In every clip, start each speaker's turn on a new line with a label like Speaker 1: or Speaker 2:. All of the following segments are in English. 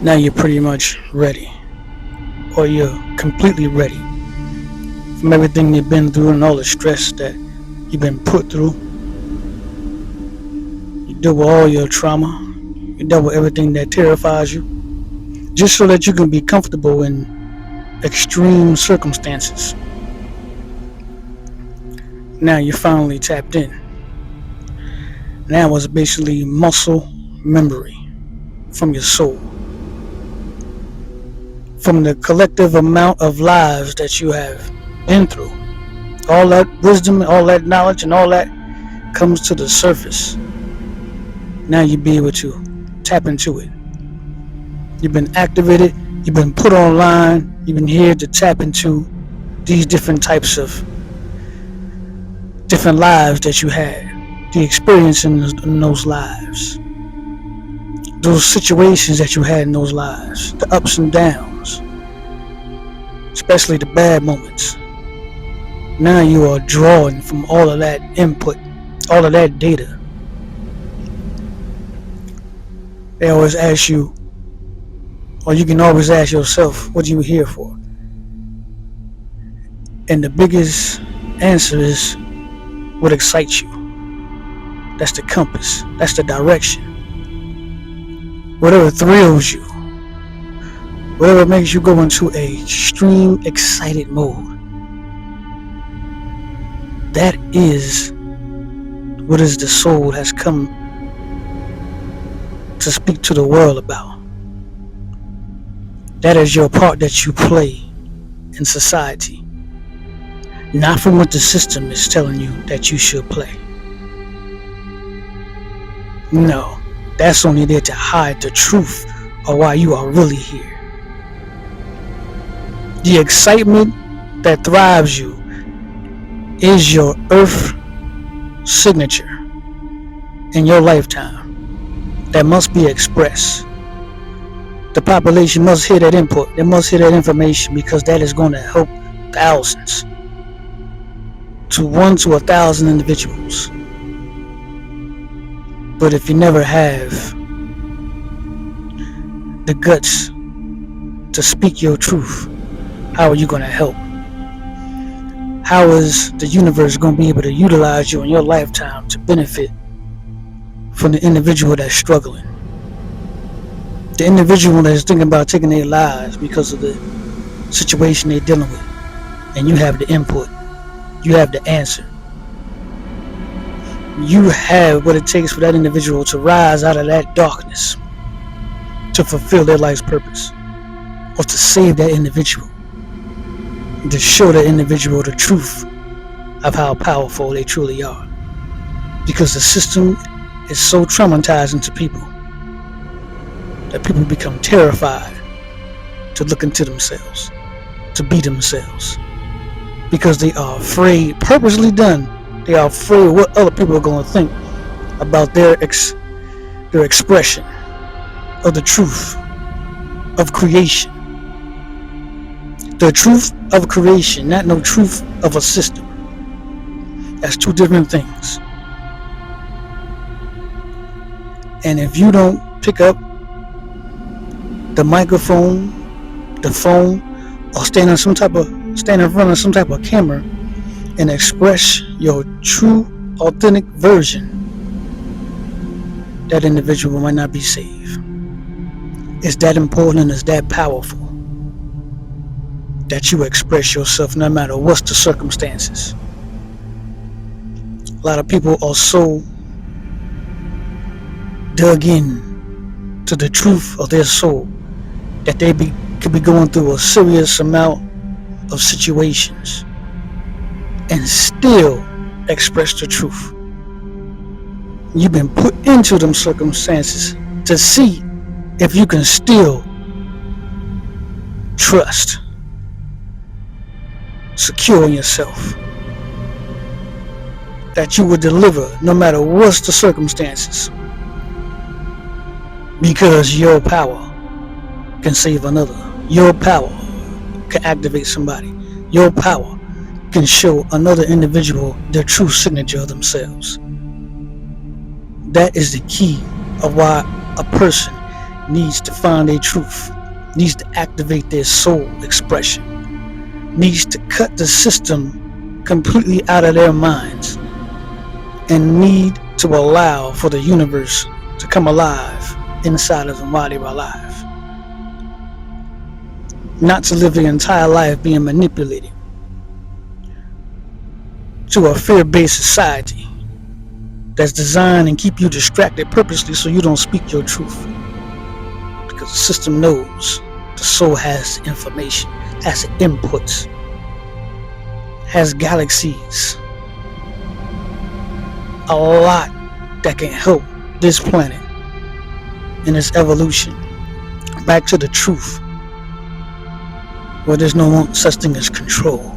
Speaker 1: Now you're pretty much ready, or you're completely ready from everything you've been through and all the stress that you've been put through. You deal with all your trauma, you deal with everything that terrifies you, just so that you can be comfortable in extreme circumstances. Now you're finally tapped in. Now it's basically muscle memory from your soul, from the collective amount of lives that you have been through. All that wisdom, all that knowledge, and all that comes to the surface. Now you be able to tap into it. You've been activated, you've been put online, you've been here to tap into these different types of different lives that you had, the experience in those lives, those situations that you had in those lives, the ups and downs, especially the bad moments. Now you are drawing from all of that input, all of that data. They always ask you, or you can always ask yourself, what are you here for? And the biggest answer is what excites you. That's the compass. That's the direction. Whatever thrills you, whatever makes you go into a extreme excited mode, that is what is the soul has come to speak to the world about. That is your part that you play in society, not from what the system is telling you that you should play. No, that's only there to hide the truth of why you are really here. The excitement that thrives you is your earth signature in your lifetime that must be expressed. The population must hear that input, they must hear that information, because that is going to help thousands, to 1 to 1,000 individuals. But if you never have the guts to speak your truth, how are you going to help? How is the universe going to be able to utilize you in your lifetime to benefit from the individual that's struggling? The individual that's thinking about taking their lives because of the situation they're dealing with. And you have the input. You have the answer. You have what it takes for that individual to rise out of that darkness, to fulfill their life's purpose, or to save that individual, to show that individual the truth of how powerful they truly are. Because the system is so traumatizing to people that people become terrified to look into themselves, to be themselves, because they are afraid, purposely done. They are afraid of what other people are going to think about their expression of the truth of creation. The truth of creation, not no truth of a system. That's two different things. And if you don't pick up the microphone, the phone, or stand in front of some type of camera and express your true, authentic version, that individual might not be saved. It's that important and it's that powerful that you express yourself no matter what's the circumstances. A lot of people are so dug in to the truth of their soul that they could be going through a serious amount of situations and still express the truth. You've been put into them circumstances to see if you can still trust, secure in yourself, that you will deliver no matter what's the circumstances, because your power can save another. Your power can activate somebody. Your power can show another individual their true signature of themselves. That is the key of why a person needs to find their truth, needs to activate their soul expression, needs to cut the system completely out of their minds, and need to allow for the universe to come alive inside of them while they're alive. Not to live their entire life being manipulated to a fear-based society that's designed and keep you distracted purposely so you don't speak your truth. Because the system knows the soul has information, has inputs, has galaxies, a lot that can help this planet in its evolution back to the truth, where there's no such thing as control,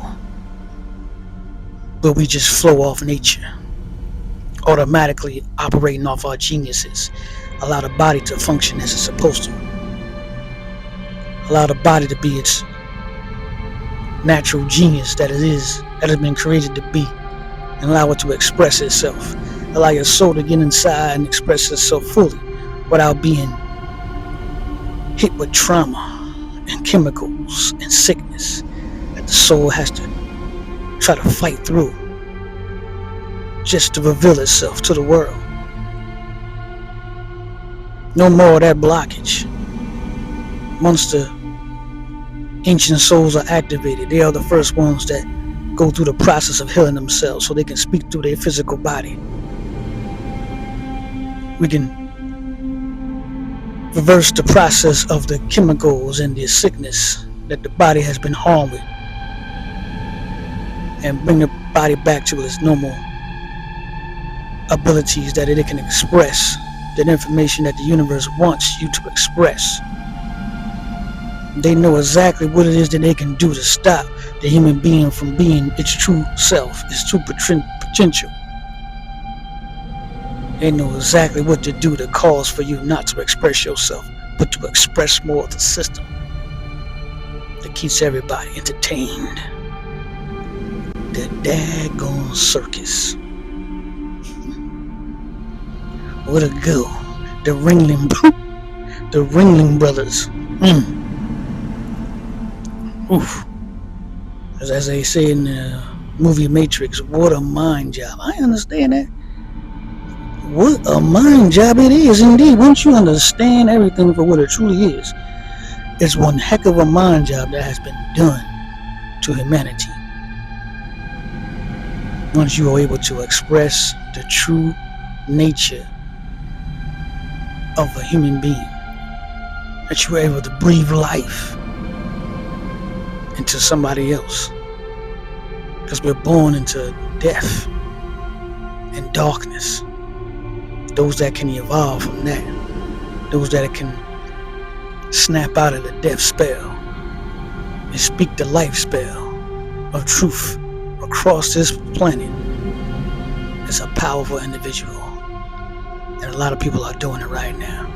Speaker 1: but we just flow off nature, automatically operating off our geniuses, allow the body to function as it's supposed to, allow the body to be its natural genius that it is, that has been created to be, and allow it to express itself. Allow your soul to get inside and express itself fully without being hit with trauma and chemicals and sickness that the soul has to try to fight through just to reveal itself to the world. No more of that blockage. Once the ancient souls are activated, they are the first ones that go through the process of healing themselves so they can speak through their physical body. We can reverse the process of the chemicals and the sickness that the body has been harmed with and bring the body back to its normal abilities, that it can express that information that the universe wants you to express. They know exactly what it is that they can do to stop the human being from being its true self, its true potential. They know exactly what to do to cause for you not to express yourself, but to express more of the system that keeps everybody entertained. The daggone circus. Where to go? The Ringling Brothers. Oof. As they say in the movie Matrix, what a mind job. I understand that. What a mind job it is indeed. Once you understand everything for what it truly is, it's one heck of a mind job that has been done to humanity. Once you are able to express the true nature of a human being, that you are able to breathe life into somebody else, because we're born into death and darkness. Those that can evolve from that, those that can snap out of the death spell and speak the life spell of truth across this planet, is a powerful individual. And a lot of people are doing it right now.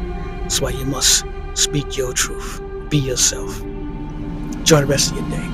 Speaker 1: That's why you must speak your truth. Be yourself. Enjoy the rest of your day.